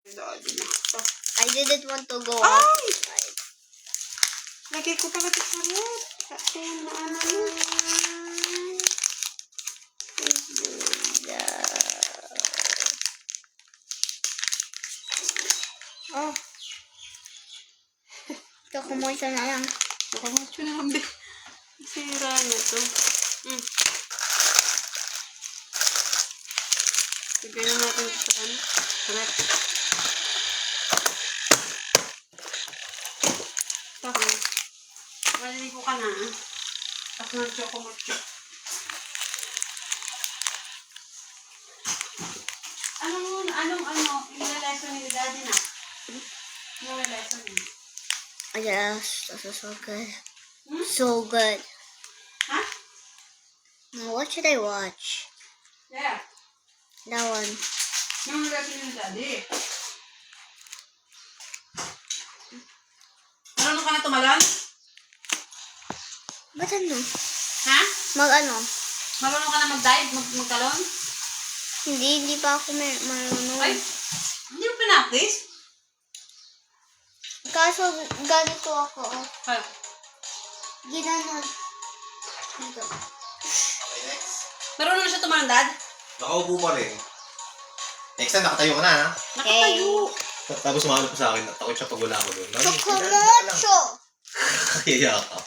I didn't want to go Ay! outside. Lagay ko pala ito sa rep. Kasi na ano yun. Oh. Ito, kumuha isa na lang. Nakamatyo na lang din. Sira niya to. Lagay na natin ito sa rep. Tapos, maliligo ka na. Tapos mag-choco-mocho. Anong ilaleson ni Daddy na? Anong ilaleson niya? Yes, this is so good. So good. Huh? Now, what should I watch? Yeah. That one. Anong ilaleson ni Daddy? Marunong ka na tumalon? Ba't ano? Ha? Mag-ano? Marunong ka na mag-dive? Magtalon? Hindi pa ako marunong. Ay, hindi mo pinaktis? Kaso, ganito ako. Ay. Ginanon. Ito. Okay, next. Marunong na siya tumalon, Dad? Nakaupo pa rin. Next time, nakatayo ka na, ha? Nakatayo. Tapos sumagot pa sa akin, takot siya pag wala ako doon. Chocomocho! Kaya ka.